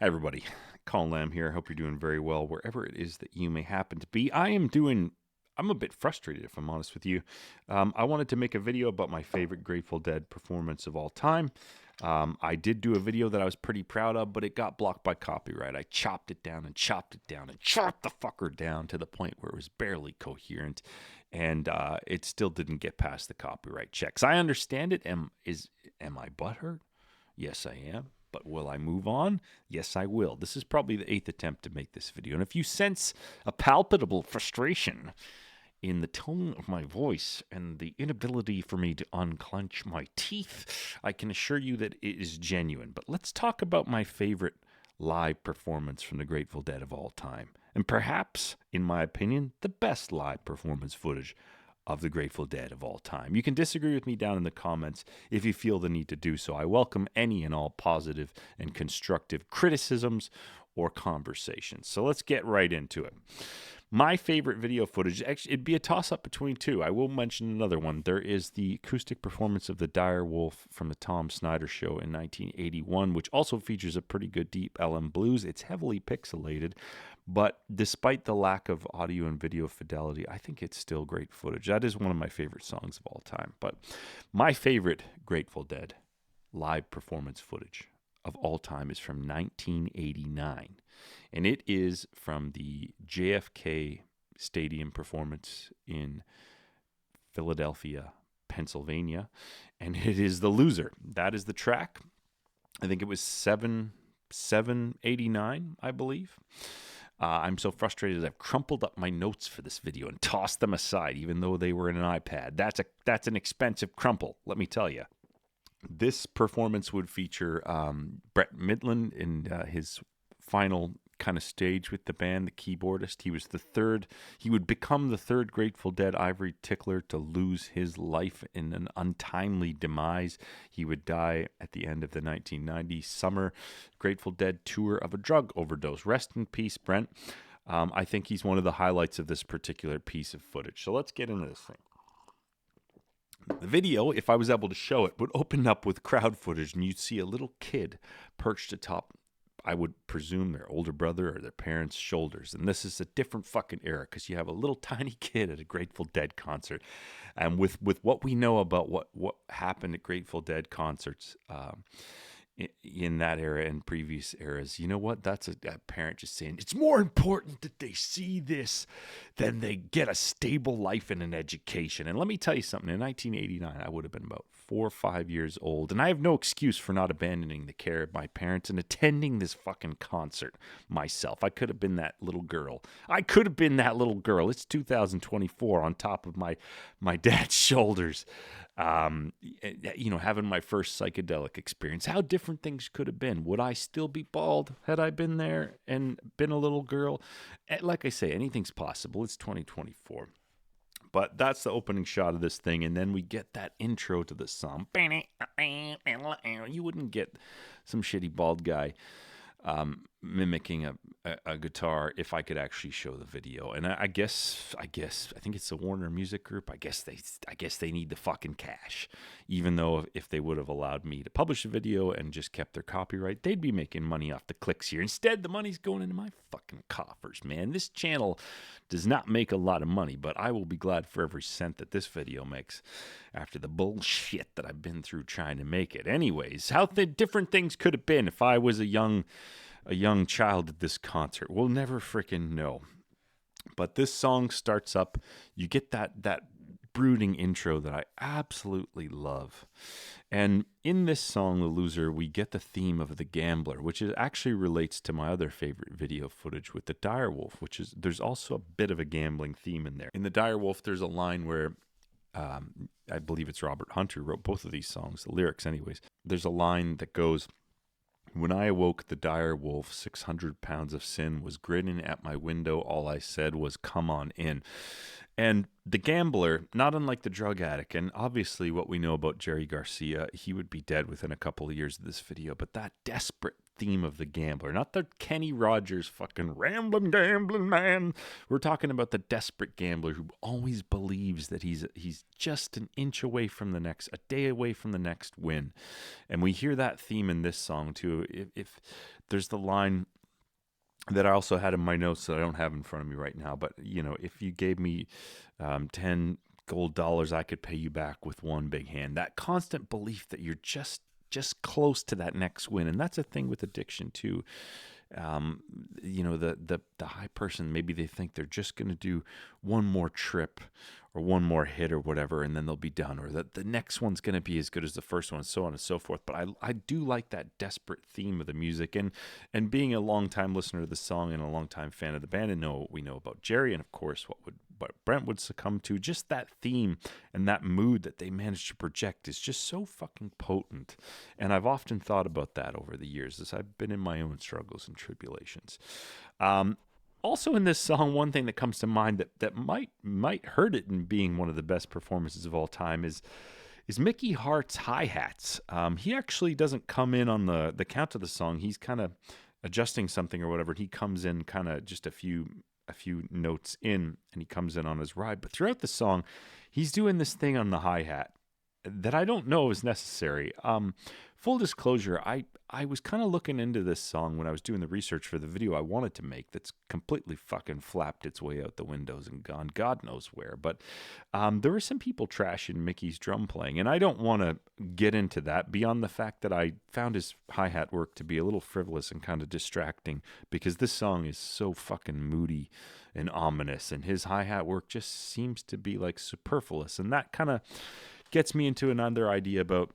Hi, everybody. Colin Lamb here. I hope you're doing very well wherever it is that you may happen to be. I'm a bit frustrated, if I'm honest with you. I wanted to make a video about my favorite Grateful Dead performance of all time. I did do a video that I was pretty proud of, but it got blocked by copyright. I chopped it down and chopped it down and chopped the fucker down to the point where it was barely coherent, and it still didn't get past the copyright checks. I understand it. Am I butthurt? Yes, I am. But will I move on? Yes, I will. This is probably the 8th attempt to make this video. And if you sense a palpable frustration in the tone of my voice and the inability for me to unclench my teeth, I can assure you that it is genuine. But let's talk about my favorite live performance from the Grateful Dead of all time. And perhaps, in my opinion, the best live performance footage of the Grateful Dead of all time. You can disagree with me down in the comments if you feel the need to do so. I welcome any and all positive and constructive criticisms or conversations. So let's get right into it. My favorite video footage, actually, it'd be a toss-up between two. I will mention another one. There is the acoustic performance of the Dire Wolf from the Tom Snyder Show in 1981, which also features a pretty good deep LM blues. It's heavily pixelated, but despite the lack of audio and video fidelity, I think it's still great footage. That is one of my favorite songs of all time. But my favorite Grateful Dead live performance footage of all time is from 1989. And it is from the JFK Stadium performance in Philadelphia, Pennsylvania. And it is The Loser. That is the track. I think it was 789, I believe. I'm so frustrated I've crumpled up my notes for this video and tossed them aside, even though they were in an iPad. That's an expensive crumple, let me tell you. This performance would feature Brett Midland in his final kind of stage with the band, the keyboardist. He would become the third Grateful Dead Ivory Tickler to lose his life in an untimely demise. He would die at the end of the 1990 summer Grateful Dead tour of a drug overdose. Rest in peace, Brent. I think he's one of the highlights of this particular piece of footage. So let's get into this thing. The video, if I was able to show it, would open up with crowd footage, and you'd see a little kid perched atop, I would presume, their older brother or their parents' shoulders. And this is a different fucking era because you have a little tiny kid at a Grateful Dead concert. And with what we know about what happened at Grateful Dead concerts in that era and previous eras, you know what? That's a parent just saying, it's more important that they see this than they get a stable life and an education. And let me tell you something. In 1989, I would have been about 4 or 5 years old, and I have no excuse for not abandoning the care of my parents and attending this fucking concert myself. I could have been that little girl. It's 2024 on top of my dad's shoulders. Having my first psychedelic experience. How different things could have been. Would I still be bald had I been there and been a little girl? Like I say, anything's possible. It's 2024. But that's the opening shot of this thing, and then we get that intro to the song. You wouldn't get some shitty bald guy mimicking a guitar if I could actually show the video. And I think it's the Warner Music Group. I guess they need the fucking cash. Even though if they would have allowed me to publish a video and just kept their copyright, they'd be making money off the clicks here. Instead, the money's going into my fucking coffers, man. This channel does not make a lot of money, but I will be glad for every cent that this video makes after the bullshit that I've been through trying to make it. Anyways, how different things could have been if I was a young child at this concert. We'll never freaking know. But this song starts up. You get that brooding intro that I absolutely love. And in this song, The Loser, we get the theme of the gambler, which actually relates to my other favorite video footage with the Dire Wolf, there's also a bit of a gambling theme in there. In the Dire Wolf, there's a line where I believe it's Robert Hunter wrote both of these songs, the lyrics anyways. There's a line that goes, "When I awoke, the dire wolf, 600 pounds of sin, was grinning at my window. All I said was, come on in." And the gambler, not unlike the drug addict, and obviously what we know about Jerry Garcia, he would be dead within a couple of years of this video, but that desperate theme of the gambler, not the Kenny Rogers fucking rambling gambling man. We're talking about the desperate gambler who always believes that he's just an inch away from the next, a day away from the next win. And we hear that theme in this song too. If there's the line that I also had in my notes that I don't have in front of me right now, but if you gave me 10 gold dollars, I could pay you back with one big hand. That constant belief that you're just close to that next win. And that's a thing with addiction too. The high person, maybe they think they're just going to do one more trip or one more hit or whatever, and then they'll be done, or that the next one's going to be as good as the first one, and so on and so forth. But I do like that desperate theme of the music, and being a long-time listener to the song and a long-time fan of the band, and know what we know about Jerry, and of course what Brent would succumb to, just that theme and that mood that they managed to project is just so fucking potent. And I've often thought about that over the years as I've been in my own struggles and tribulations. Also in this song, one thing that comes to mind that might hurt it in being one of the best performances of all time is Mickey Hart's hi-hats. He actually doesn't come in on the count of the song. He's kind of adjusting something or whatever. He comes in kind of just a few notes in, and he comes in on his ride. But throughout the song, he's doing this thing on the hi-hat that I don't know is necessary. Full disclosure, I was kind of looking into this song when I was doing the research for the video I wanted to make that's completely fucking flapped its way out the windows and gone God knows where. But there were some people trashing Mickey's drum playing, and I don't want to get into that beyond the fact that I found his hi-hat work to be a little frivolous and kind of distracting, because this song is so fucking moody and ominous, and his hi-hat work just seems to be like superfluous. And that kind of gets me into another idea about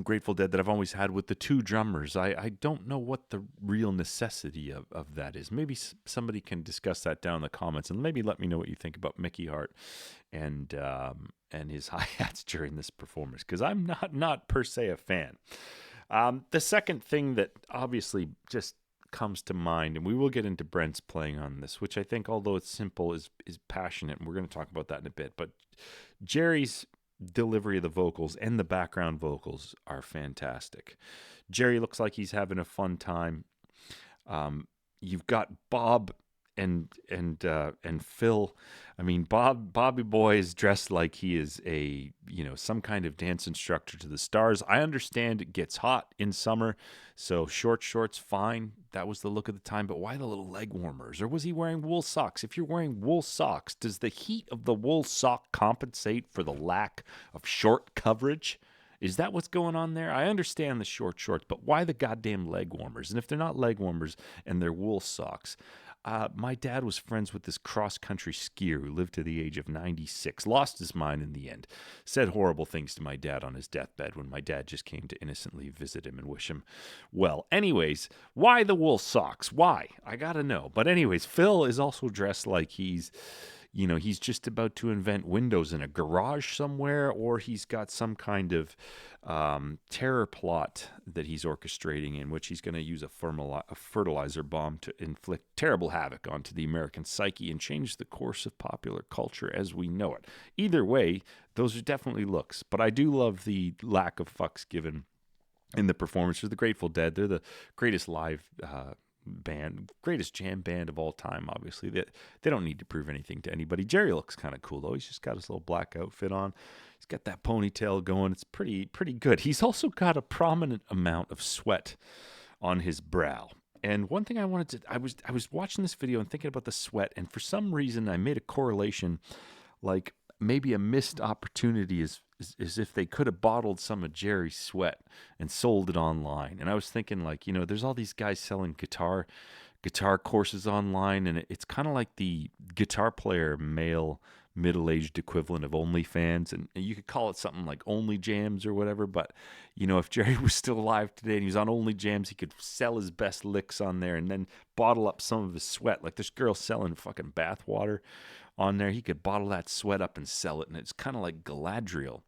Grateful Dead that I've always had with the two drummers. I don't know what the real necessity of that is. Maybe somebody can discuss that down in the comments, and maybe let me know what you think about Mickey Hart and his hi-hats during this performance, because I'm not per se a fan. The second thing that obviously just comes to mind, and we will get into Brent's playing on this, which I think, although it's simple, is passionate, and we're going to talk about that in a bit. But Jerry's delivery of the vocals and the background vocals are fantastic. Jerry looks like he's having a fun time. You've got Bob and Phil. I mean, Bobby Boy is dressed like he is some kind of dance instructor to the stars. I understand it gets hot in summer, so short shorts fine. That was the look of the time, but why the little leg warmers? Or was he wearing wool socks? If you're wearing wool socks, does the heat of the wool sock compensate for the lack of short coverage? Is that what's going on there? I understand the short shorts, but why the goddamn leg warmers? And if they're not leg warmers and they're wool socks, my dad was friends with this cross-country skier who lived to the age of 96, lost his mind in the end, said horrible things to my dad on his deathbed when my dad just came to innocently visit him and wish him well. Anyways, why the wool socks? Why? I gotta know. But anyways, Phil is also dressed like he's just about to invent windows in a garage somewhere, or he's got some kind of terror plot that he's orchestrating in which he's going to use a fertilizer bomb to inflict terrible havoc onto the American psyche and change the course of popular culture as we know it. Either way, those are definitely looks, but I do love the lack of fucks given in the performance of the Grateful Dead. They're the greatest live band, greatest jam band of all time. Obviously, they don't need to prove anything to anybody. Jerry looks kind of cool though. He's just got his little black outfit on. He's got that ponytail going. It's pretty good. He's also got a prominent amount of sweat on his brow. And one thing I was watching this video and thinking about the sweat, and for some reason I made a correlation, like maybe a missed opportunity is if they could have bottled some of Jerry's sweat and sold it online. And I was thinking, like, there's all these guys selling guitar courses online, and it's kind of like the guitar player male middle-aged equivalent of OnlyFans, and you could call it something like Only Jams or whatever. But if Jerry was still alive today and he was on Only Jams, he could sell his best licks on there and then bottle up some of his sweat. Like this girl selling fucking bath water on there, he could bottle that sweat up and sell it. And it's kind of like Galadriel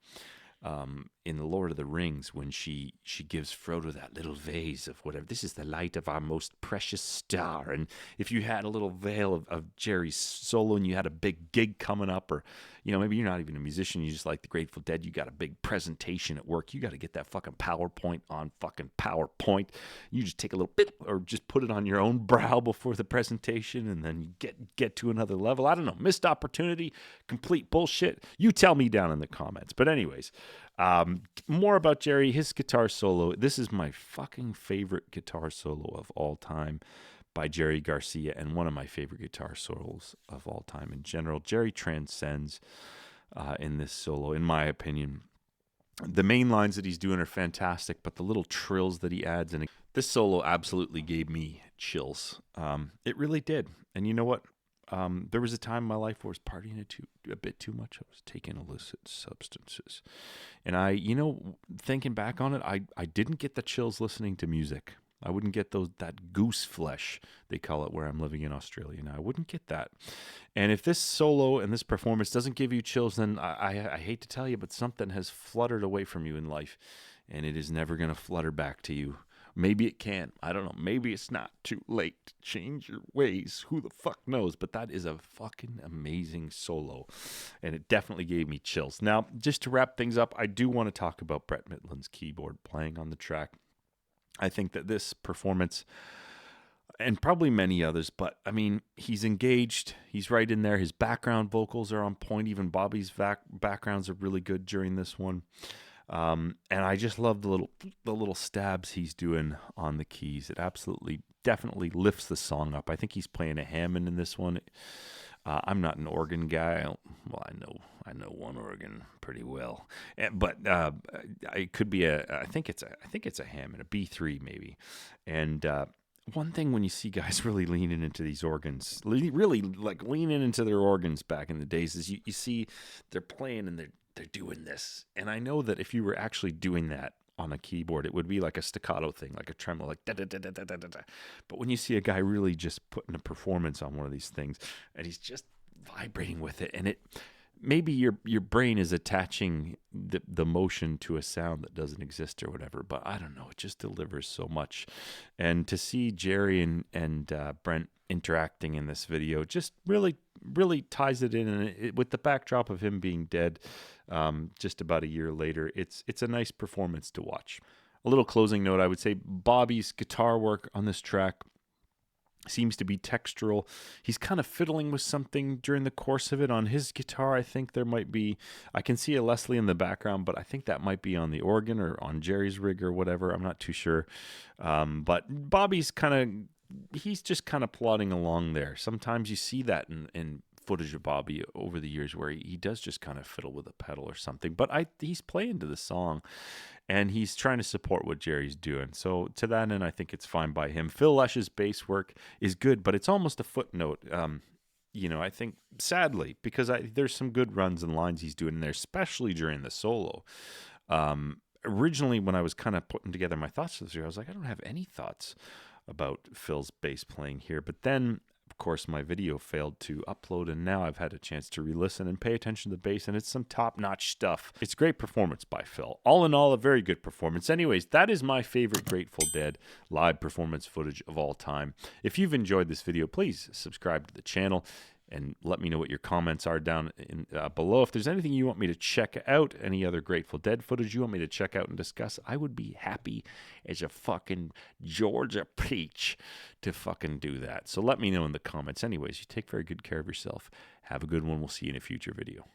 in The Lord of the Rings when she gives Frodo that little vase of whatever. This is the light of our most precious star. And if you had a little veil of Jerry's solo and you had a big gig coming up, or maybe you're not even a musician, you just like the Grateful Dead, you got a big presentation at work, you got to get that fucking PowerPoint on fucking PowerPoint. You just take a little bit or just put it on your own brow before the presentation, and then you get to another level. I don't know, missed opportunity, complete bullshit. You tell me down in the comments. But anyways, more about Jerry, his guitar solo. This is my fucking favorite guitar solo of all time by Jerry Garcia, and one of my favorite guitar solos of all time in general. Jerry transcends in this solo, in my opinion. The main lines that he's doing are fantastic, but the little trills that he adds, and this solo absolutely gave me chills. It really did. And you know what? There was a time in my life where I was partying a bit too much. I was taking illicit substances. And thinking back on it, I didn't get the chills listening to music. I wouldn't get that goose flesh, they call it, where I'm living in Australia now. I wouldn't get that. And if this solo and this performance doesn't give you chills, then I hate to tell you, but something has fluttered away from you in life, and it is never going to flutter back to you. Maybe it can. I don't know. Maybe it's not too late to change your ways. Who the fuck knows? But that is a fucking amazing solo, and it definitely gave me chills. Now, just to wrap things up, I do want to talk about Brett Midland's keyboard playing on the track. I think that this performance, and probably many others, but I mean, he's engaged. He's right in there. His background vocals are on point. Even Bobby's backgrounds are really good during this one. And I just love the little stabs he's doing on the keys. It absolutely, definitely lifts the song up. I think he's playing a Hammond in this one. I'm not an organ guy. I know one organ pretty well, but it could be I think it's a Hammond, a B3 maybe. And one thing when you see guys really leaning into these organs, really like leaning into their organs back in the days, is you see they're playing and they're doing this. And I know that if you were actually doing that on a keyboard, it would be like a staccato thing, like a tremolo, like da da da da da da da. But when you see a guy really just putting a performance on one of these things, and he's just vibrating with it, and maybe your brain is attaching the motion to a sound that doesn't exist or whatever, but I don't know, it just delivers so much. And to see Jerry and Brent interacting in this video just really ties it in, and with the backdrop of him being dead just about a year later, it's a nice performance to watch. A little closing note, I would say Bobby's guitar work on this track seems to be textural. He's kind of fiddling with something during the course of it on his guitar. I think there might be, I can see a Leslie in the background, but I think that might be on the organ or on Jerry's rig or whatever. I'm not too sure. But Bobby's he's just kind of plodding along there. Sometimes you see that in footage of Bobby over the years where he does just kind of fiddle with a pedal or something. But he's playing to the song, and he's trying to support what Jerry's doing. So to that end, I think it's fine by him. Phil Lesh's bass work is good, but it's almost a footnote. I think sadly, because there's some good runs and lines he's doing in there, especially during the solo. Originally, when I was kind of putting together my thoughts for this year, I was like, I don't have any thoughts about Phil's bass playing here. But then, of course, my video failed to upload, and now I've had a chance to re-listen and pay attention to the bass, and it's some top-notch stuff. It's great performance by Phil. All in all, a very good performance. Anyways, that is my favorite Grateful Dead live performance footage of all time. If you've enjoyed this video, please subscribe to the channel and let me know what your comments are down below. If there's anything you want me to check out, any other Grateful Dead footage you want me to check out and discuss, I would be happy as a fucking Georgia peach to fucking do that. So let me know in the comments. Anyways, you take very good care of yourself. Have a good one. We'll see you in a future video.